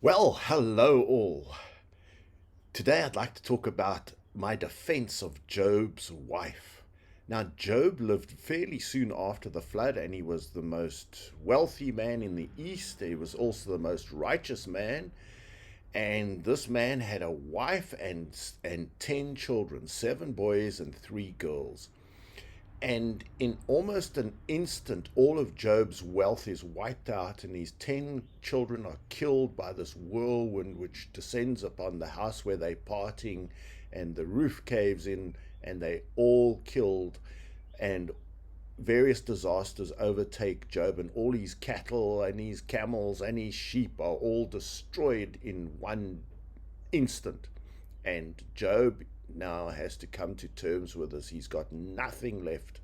Well, hello all. Today I'd like to talk about my defense of Job's wife. Now, Job lived fairly soon after the flood, and he was the most wealthy man in the East. He was also the most righteous man. And this man had a wife and 10 children, 7 boys and 3 girls. And in almost an instant, all of Job's wealth is wiped out, and his 10 children are killed by this whirlwind which descends upon the house where they're partying, and the roof caves in, and they all killed. And various disasters overtake Job, and all his cattle and his camels and his sheep are all destroyed in one instant. And Job now has to come to terms with this. He's got nothing left.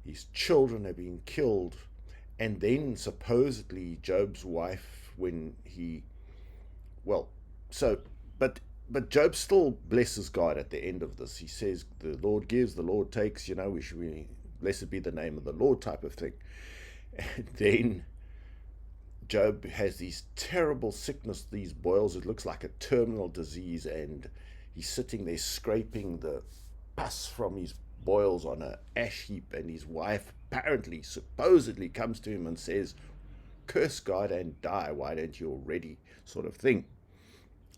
His children have been killed. And then supposedly Job's wife, when he, well, so, but Job still blesses God at the end of this. He says, the Lord gives, the Lord takes, we should be, blessed be the name of the Lord type of thing. And then Job has these terrible sickness, these boils. It looks like a terminal disease, and he's sitting there scraping the pus from his boils on an ash heap, and his wife apparently, supposedly, comes to him and says, "Curse God and die, why don't you already?" sort of thing.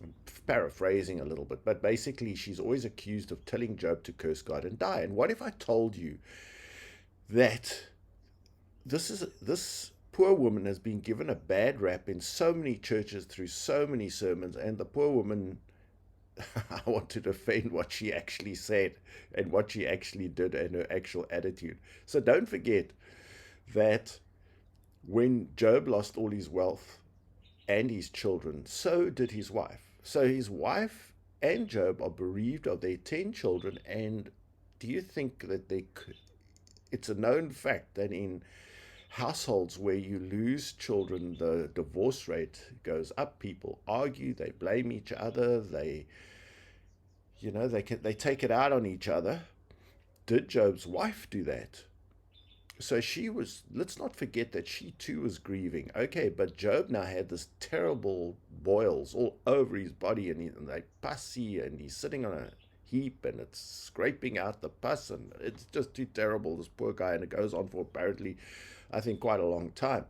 I'm paraphrasing a little bit, but basically she's always accused of telling Job to curse God and die. And what if I told you that this poor woman has been given a bad rap in so many churches through so many sermons, and the poor woman, I want to defend what she actually said and what she actually did and her actual attitude. So don't forget that when Job lost all his wealth and his children, so did his wife. So his wife and Job are bereaved of their 10 children. And do you think that they could? It's a known fact that in households where you lose children, the divorce rate goes up. People argue, they blame each other, they take it out on each other. Did Job's wife do that? So she was, let's not forget that she too was grieving. Okay, but Job now had this terrible boils all over his body, and they're pussy, and he's sitting on a heap, and it's scraping out the pus, and it's just too terrible, this poor guy. And it goes on for apparently, I think, quite a long time.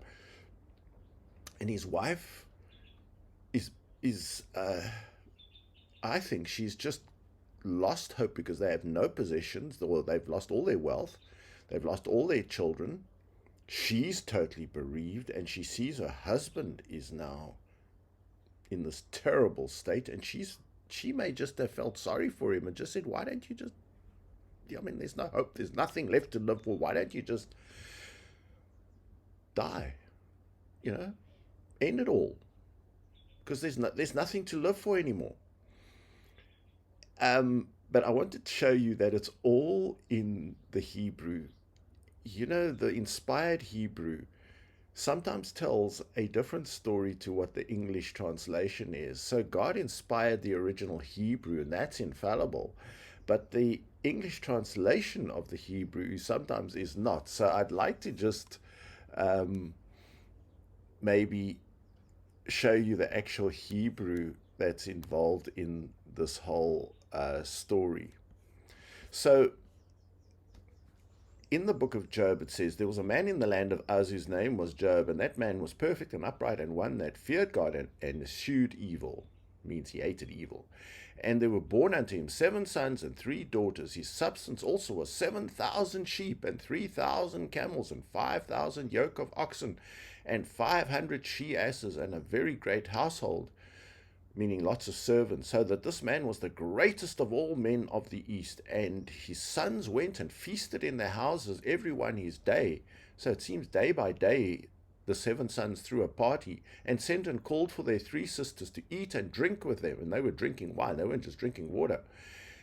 And his wife is I think she's just lost hope, because they have no possessions. Well, they've lost all their wealth, they've lost all their children. She's totally bereaved, and she sees her husband is now in this terrible state, and she may just have felt sorry for him and just said, why don't you just, I mean, there's no hope, there's nothing left to live for, why don't you just die, end it all, because there's nothing to live for anymore. But I wanted to show you that it's all in the Hebrew. The inspired Hebrew sometimes tells a different story to what the English translation is. So God inspired the original Hebrew, and that's infallible. But the English translation of the Hebrew sometimes is not. So I'd like to just maybe show you the actual Hebrew that's involved in this whole story. So in the book of Job, it says, there was a man in the land of Uz whose name was Job, and that man was perfect and upright, and one that feared God and eschewed evil, means he hated evil. And there were born unto him 7 sons and 3 daughters. His substance also was 7,000 sheep and 3,000 camels and 5,000 yoke of oxen and 500 she-asses, and a very great household, meaning lots of servants, so that this man was the greatest of all men of the East. And his sons went and feasted in their houses, every one his day. So it seems day by day the 7 sons threw a party, and sent and called for their 3 sisters to eat and drink with them. And they were drinking wine, they weren't just drinking water.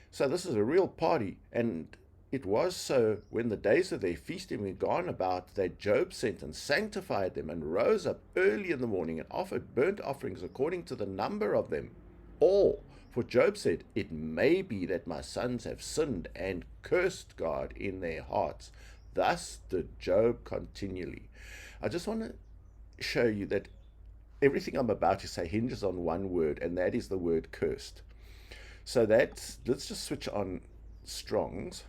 So this is a real party. And it was so, when the days of their feasting were gone about, that Job sent and sanctified them, and rose up early in the morning, and offered burnt offerings according to the number of them all. For Job said, it may be that my sons have sinned and cursed God in their hearts. Thus did Job continually. I just want to show you that everything I'm about to say hinges on one word, and that is the word cursed. So let's just switch on Strong's,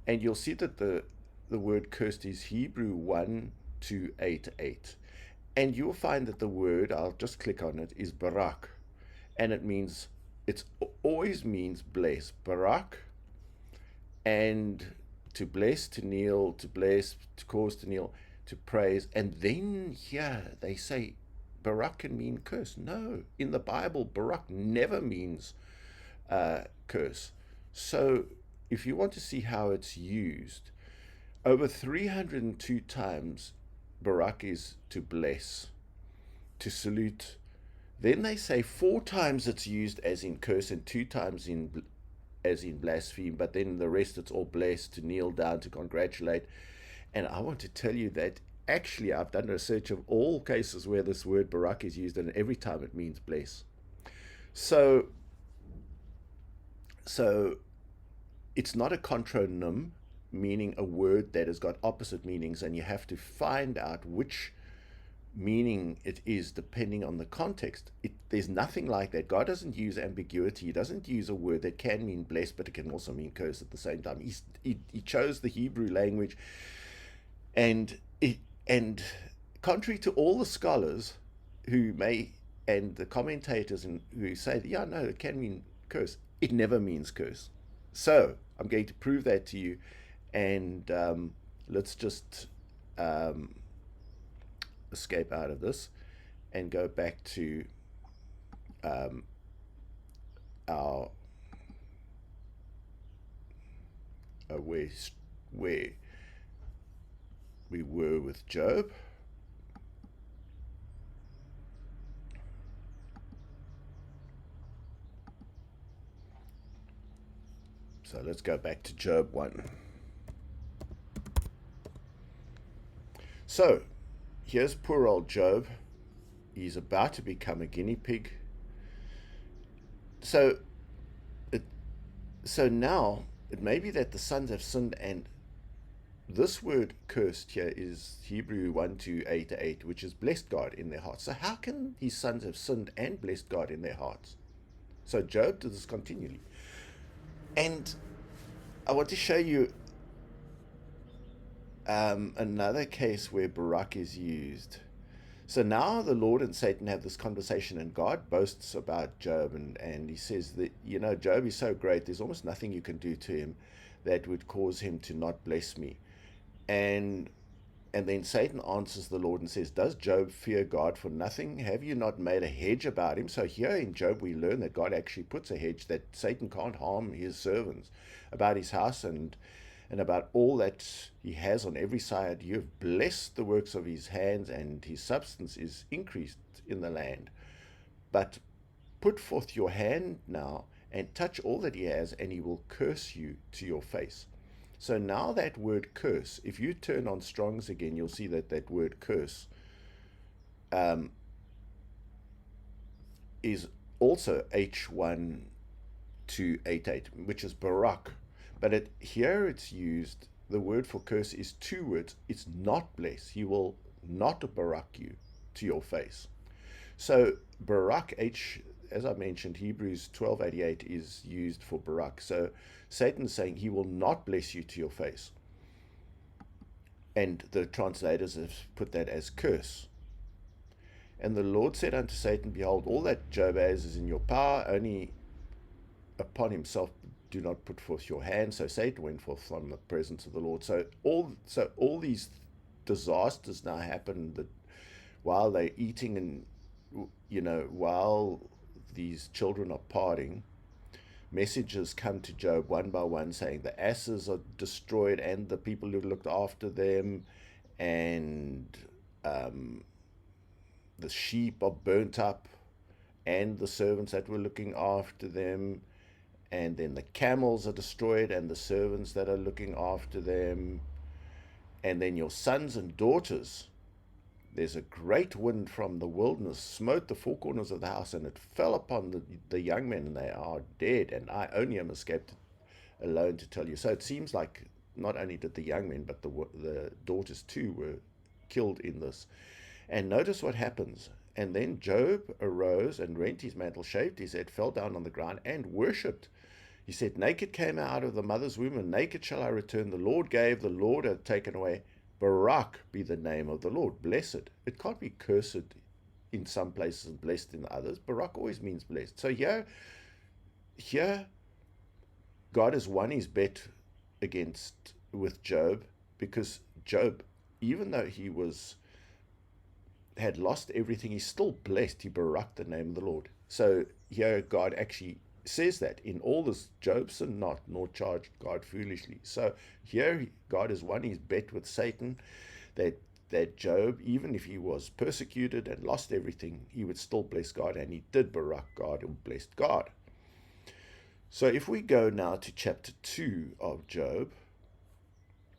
and you'll see that the word cursed is Hebrew 1288. And you'll find that the word, I'll just click on it, is barak. And it always means bless. Barak, and to bless, to kneel, to bless, to cause to kneel, to praise. And then here they say barak can mean curse. No, in the Bible, barak never means curse. So if you want to see how it's used, over 302 times barak is to bless, to salute. Then they say 4 times it's used as in curse and 2 times as in blaspheme, but then the rest it's all blessed, to kneel down, to congratulate. And I want to tell you that actually I've done research of all cases where this word barak is used, and every time it means bless. So so it's not a contronym, meaning a word that has got opposite meanings, and you have to find out which meaning it is depending on the context. There's nothing like that. God doesn't use ambiguity. He doesn't use a word that can mean blessed, but it can also mean curse at the same time. He chose the Hebrew language, and and contrary to all the scholars who may and the commentators who say that, yeah, no, it can mean curse, it never means curse. So I'm going to prove that to you, and let's just um, escape out of this and go back to um, our where we were with Job. So let's go back to Job 1. So here's poor old Job. He's about to become a guinea pig. So it, so now it may be that the sons have sinned, and this word cursed here is Hebrew 1288, which is blessed God in their hearts. So how can his sons have sinned and blessed God in their hearts? So Job does this continually. And I want to show you another case where barak is used. So now the Lord and Satan have this conversation, and God boasts about Job, and he says that, Job is so great, there's almost nothing you can do to him that would cause him to not bless me. And and then Satan answers the Lord and says, does Job fear God for nothing? Have you not made a hedge about him? So here in Job we learn that God actually puts a hedge, that Satan can't harm his servants, about his house and about all that he has on every side. You have blessed the works of his hands, and his substance is increased in the land. But put forth your hand now and touch all that he has, and he will curse you to your face. So now that word curse, if you turn on Strong's again, you'll see that that word curse um, is also H1288, which is barak. But here it's used, the word for curse is 2 words. It's not bless. He will not barak you to your face. So barak, as I mentioned, Hebrews 12:88 is used for barak. So Satan's saying he will not bless you to your face. And the translators have put that as curse. And the Lord said unto Satan, behold, all that Job has is in your power, only upon himself do not put forth your hand. So Satan went forth from the presence of the Lord. So all these disasters now happen, that while they're eating, and while these children are parting, messages come to Job one by one saying the asses are destroyed, and the people who looked after them, and the sheep are burnt up, and the servants that were looking after them, and then the camels are destroyed, and the servants that are looking after them, and then your sons and daughters. There's a great wind from the wilderness smote the four corners of the house, and it fell upon the young men, and they are dead, and I only am escaped alone to tell you. So it seems like not only did the young men, but the daughters too were killed in this. And notice what happens. And then Job arose and rent his mantle, shaved his head, fell down on the ground, and worshipped. He said, naked came I out of the mother's womb, and naked shall I return. The Lord gave, the Lord hath taken away. Barak be the name of the Lord. Blessed. It can't be cursed in some places and blessed in others. Barak always means blessed. So here God has won his bet with Job, because Job, even though he had lost everything, he's still blessed. He baraked the name of the Lord. So here God actually says that in all this, Job sinned not, nor charged God foolishly. So here God has won his bet with Satan, that Job, even if he was persecuted and lost everything, he would still bless God, and he did barak God and blessed God. So if we go now to chapter 2 of Job,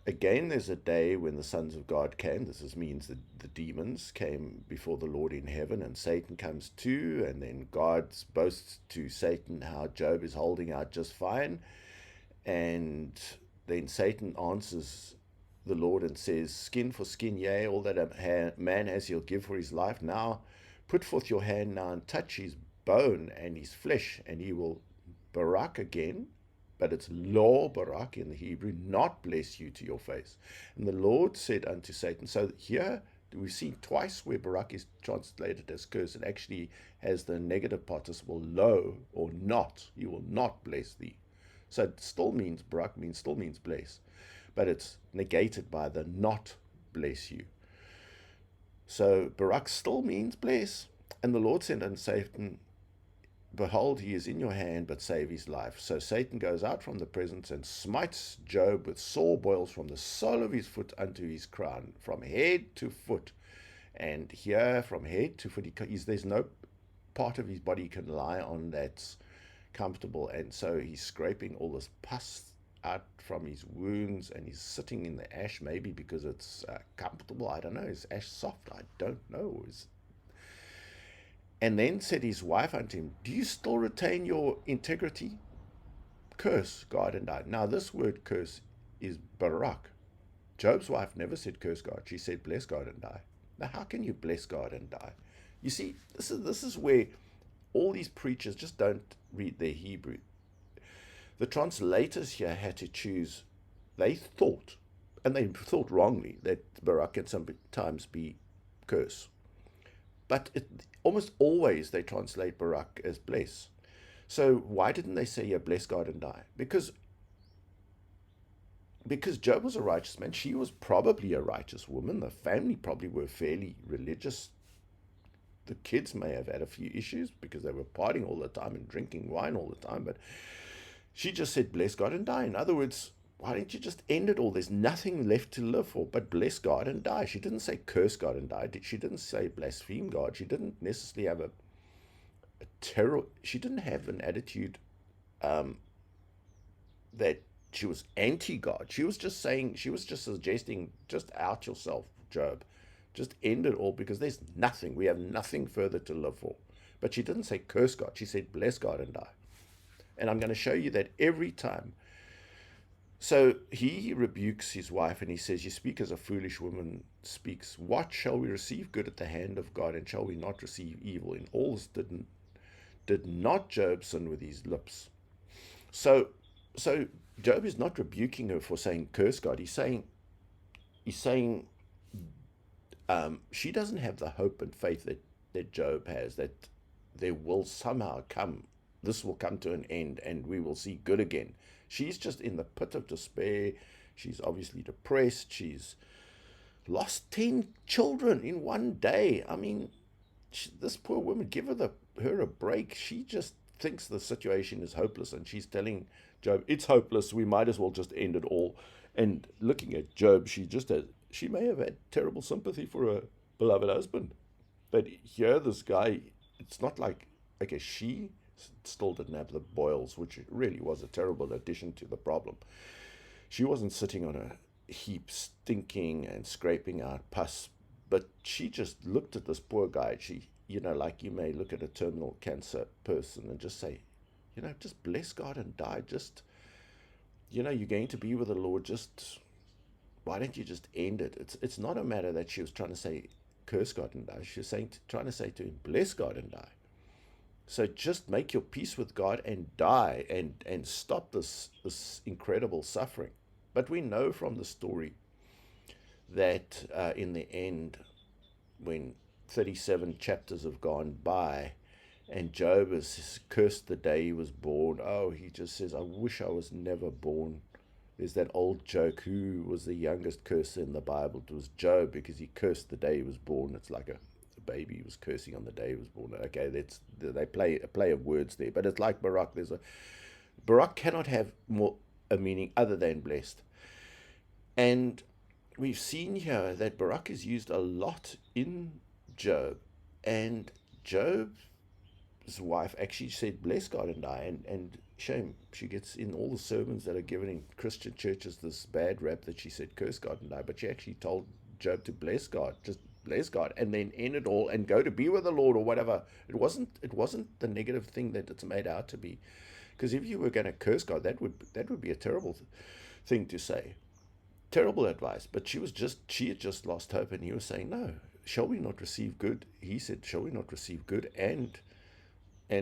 again there's a day when the sons of God came. This means that the demons came before the Lord in heaven, and Satan comes too, and then God boasts to Satan how Job is holding out just fine. And then Satan answers the Lord and says, skin for skin, yea, all that a man has he'll give for his life. Now put forth your hand now and touch his bone and his flesh, and he will barak again, but it's lo barak in the Hebrew, not bless you to your face. And the Lord said unto Satan, so here we've seen twice where barak is translated as curse. It actually has the negative participle lo, or not. He will not bless thee. So it still means, barak still means bless, but it's negated by the not bless you. So barak still means bless. And the Lord said unto Satan, behold, he is in your hand, but save his life. So Satan goes out from the presence and smites Job with sore boils from the sole of his foot unto his crown, from head to foot. And here, from head to foot, there's no part of his body he can lie on that's comfortable. And so he's scraping all this pus out from his wounds, and he's sitting in the ash, maybe because it's comfortable. I don't know. Is ash soft? I don't know. And then said his wife unto him, do you still retain your integrity? Curse God and die. Now this word curse is barak. Job's wife never said curse God. She said bless God and die. Now how can you bless God and die? You see, this is where all these preachers just don't read their Hebrew. The translators here had to choose. They thought, and they thought wrongly, that barak can sometimes be curse. But almost always they translate barak as bless. So why didn't they say, yeah, bless God and die? Because Job was a righteous man. She was probably a righteous woman. The family probably were fairly religious. The kids may have had a few issues because they were partying all the time and drinking wine all the time. But she just said, bless God and die. In other words, why don't you just end it all? There's nothing left to live for but bless God and die. She didn't say curse God and die. She didn't say blaspheme God. She didn't necessarily have a terror. She didn't have an attitude that she was anti-God. She was just suggesting, just out yourself, Job. Just end it all, because there's nothing. We have nothing further to live for. But she didn't say curse God. She said bless God and die. And I'm going to show you that every time. So he rebukes his wife and he says, you speak as a foolish woman speaks. What shall we receive good at the hand of God, and shall we not receive evil? In all this did not Job sin with his lips. So Job is not rebuking her for saying curse God. He's saying she doesn't have the hope and faith that Job has, that there will somehow this will come to an end and we will see good again. She's just in the pit of despair. She's obviously depressed. She's lost 10 children in one day. I mean, this poor woman, give her a break. She just thinks the situation is hopeless, and she's telling Job, it's hopeless. We might as well just end it all. And looking at Job, she may have had terrible sympathy for her beloved husband. But here, this guy, it's not like, okay, she still didn't have the boils, which really was a terrible addition to the problem. She wasn't sitting on a heap stinking and scraping out pus, but she just looked at this poor guy. She, like you may look at a terminal cancer person and just say, just bless God and die. Just, you're going to be with the Lord. Just, why don't you just end it? It's not a matter that she was trying to say, curse God and die. She's trying to say to him, bless God and die. So just make your peace with God and die, and stop this incredible suffering. But we know from the story that in the end, when 37 chapters have gone by, and Job has cursed the day he was born. Oh, he just says, I wish I was never born. There's that old joke, who was the youngest curser in the Bible? It was Job, because he cursed the day he was born. It's like a baby was cursing on the day he was born. Okay, they play a play of words there, but it's like barak. Barak cannot have more a meaning other than blessed. And we've seen here that barak is used a lot in Job, and Job's wife actually said, bless God and die. And shame, she gets in all the sermons that are given in Christian churches this bad rap that she said, curse God and die. But she actually told Job to bless God, just bless God, and then end it all and go to be with the Lord or whatever. It wasn't the negative thing that it's made out to be. Because if you were going to curse God, that would be a terrible thing to say. Terrible advice. But she had just lost hope, and he was saying, no, shall we not receive good? He said, shall we not receive good and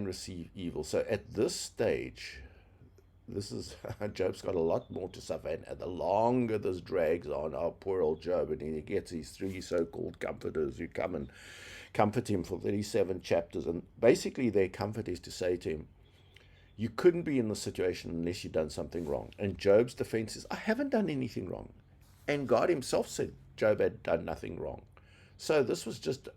receive evil? So at this stage, this is Job's got a lot more to suffer, and the longer this drags on, our poor old Job, and he gets these three so-called comforters who come and comfort him for 37 chapters, and basically their comfort is to say to him, you couldn't be in this situation unless you'd done something wrong. And Job's defense is, I haven't done anything wrong. And God himself said Job had done nothing wrong. So this was just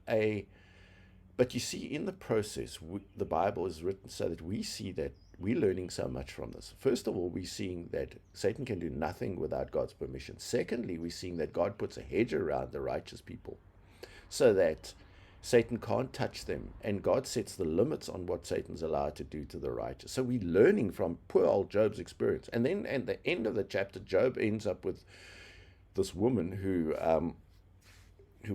but you see, in the process, the Bible is written so that we see that we're learning so much from this. First of all, we're seeing that Satan can do nothing without God's permission. Secondly, we're seeing that God puts a hedge around the righteous people so that Satan can't touch them, and God sets the limits on what Satan's allowed to do to the righteous. So we're learning from poor old Job's experience. And then at the end of the chapter, Job ends up with this woman who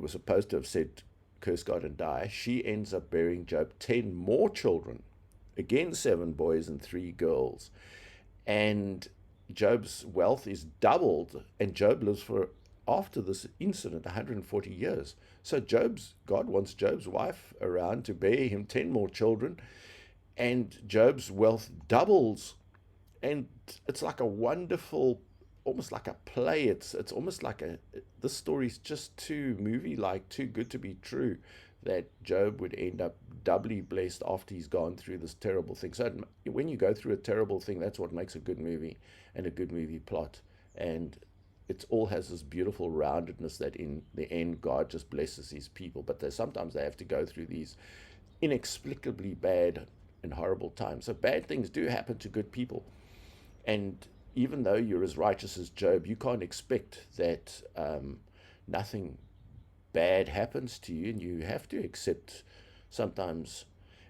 was supposed to have said, curse God and die. She ends up bearing Job 10 more children. Again, 7 boys and 3 girls. And Job's wealth is doubled, and Job lives for, after this incident, 140 years. So God wants Job's wife around to bear him 10 more children, and Job's wealth doubles. And it's like a wonderful, almost like a play. It's almost like this story's just too movie-like, too good to be true, that Job would end up doubly blessed after he's gone through this terrible thing. So when you go through a terrible thing, that's what makes a good movie and a good movie plot. And it all has this beautiful roundedness that in the end, God just blesses his people. But sometimes they have to go through these inexplicably bad and horrible times. So bad things do happen to good people. And even though you're as righteous as Job, you can't expect that nothing bad happens to you, and you have to accept sometimes.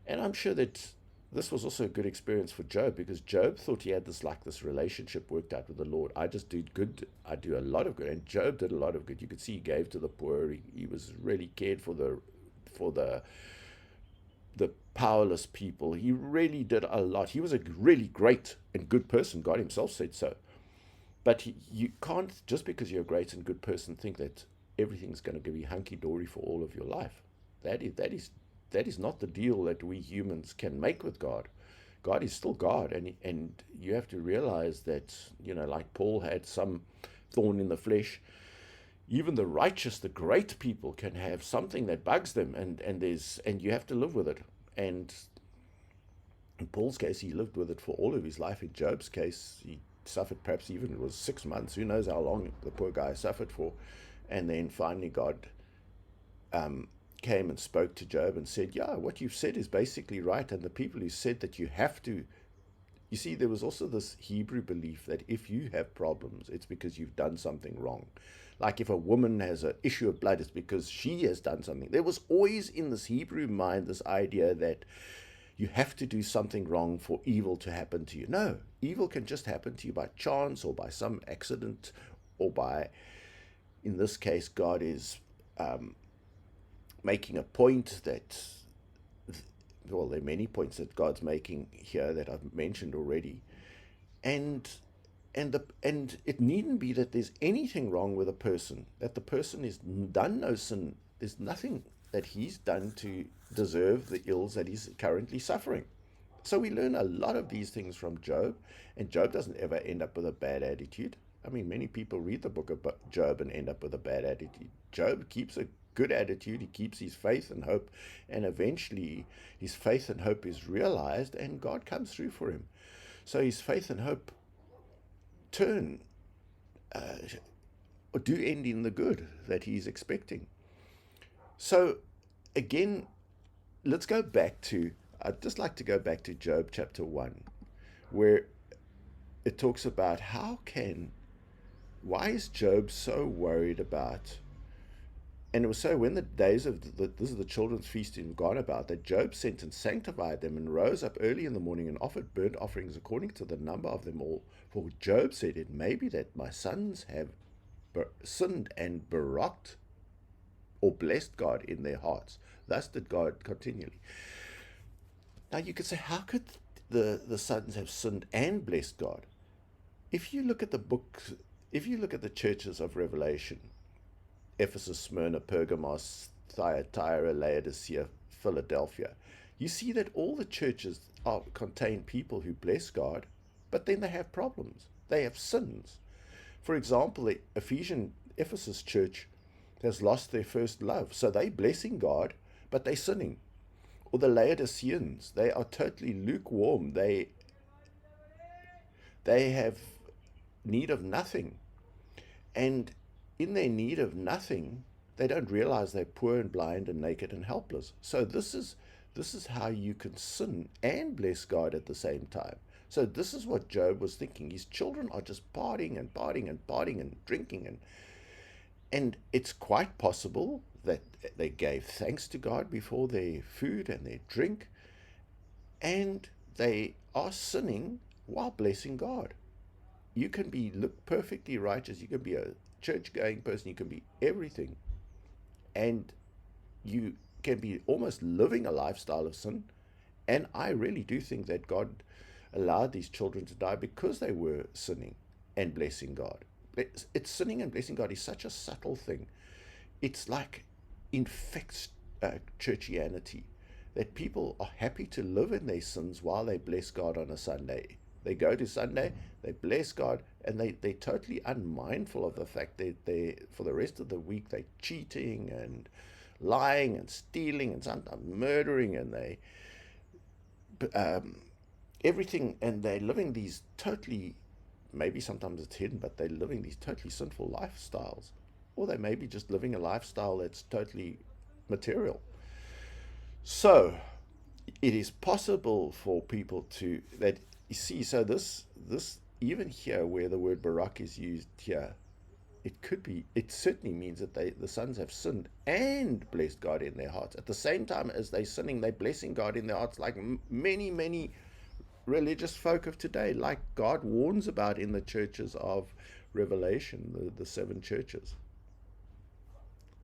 And I'm sure that this was also a good experience for Job, because Job thought he had this relationship worked out with the Lord. I just do good. I do a lot of good, and Job did a lot of good. You could see he gave to the poor. He was really cared for the powerless people. He really did a lot. He was a really great and good person. God himself said so. But you can't, just because you're a great and good person, think that everything's going to be hunky-dory for all of your life. That is not the deal that we humans can make with God. God is still God, and you have to realize that, like Paul had some thorn in the flesh. Even the righteous, the great people, can have something that bugs them, and you have to live with it. And in Paul's case, he lived with it for all of his life. In Job's case, he suffered, perhaps even it was 6 months. Who knows how long the poor guy suffered for. And then finally God came and spoke to Job and said, yeah, what you've said is basically right. And the people who said that you have to, you see, there was also this Hebrew belief that if you have problems, it's because you've done something wrong. Like if a woman has an issue of blood, it's because she has done something. There was always in this Hebrew mind this idea that you have to do something wrong for evil to happen to you. No, evil can just happen to you by chance or by some accident, or by, in this case, God is making a point that, well, there are many points that God's making here that I've mentioned already. And it needn't be that there's anything wrong with a person, that the person has done no sin There's nothing that he's done to deserve the ills that he's currently suffering. So we learn a lot of these things from Job, and Job doesn't ever end up with a bad attitude. I mean, many people read the book of Job and end up with a bad attitude. Job keeps a good attitude, he keeps his faith and hope, and eventually his faith and hope is realized, and God comes through for him. So his faith and hope turn, or do end in the good that he's expecting. So again, let's go back to, I'd just like to go back to Job chapter 1, where it talks about why is Job so worried about, and it was so when the days of this is the children's feasting gone about, that Job sent and sanctified them and rose up early in the morning and offered burnt offerings according to the number of them all. For Job said, it may be that my sons have sinned and baraked or blessed God in their hearts. Thus did God continually. Now you could say, how could the sons have sinned and blessed God? If you look at the books, if you look at the churches of Revelation, Ephesus, Smyrna, Pergamos, Thyatira, Laodicea, Philadelphia, you see that all the churches contain people who bless God, but then they have problems. They have sins. For example, the Ephesus church has lost their first love, so they're blessing God, but they're sinning. Or the Laodiceans, they are totally lukewarm. They have need of nothing. And in their need of nothing, they don't realize they're poor and blind and naked and helpless. So this is how you can sin and bless God at the same time. So this is what Job was thinking. His children are just partying and partying and partying and drinking, and it's quite possible that they gave thanks to God before their food and their drink, and they are sinning while blessing God. You can look perfectly righteous, you can be a church-going person, you can be everything, and you can be almost living a lifestyle of sin. And I really do think that God allowed these children to die because they were sinning and blessing God. It's sinning and blessing God is such a subtle thing. It's like infects churchianity, that people are happy to live in their sins while they bless God on a Sunday. They go to Sunday, they bless God, and they're totally unmindful of the fact that for the rest of the week they're cheating and lying and stealing and sometimes murdering, and everything, and they're living these totally, maybe sometimes it's hidden, but they're living these totally sinful lifestyles. Or they may be just living a lifestyle that's totally material. So it is possible for people that you see, so this even here where the word barak is used here, it certainly means that the sons have sinned and blessed God in their hearts. At the same time as they're sinning, they're blessing God in their hearts, like many religious folk of today, like God warns about in the churches of Revelation, the 7 churches.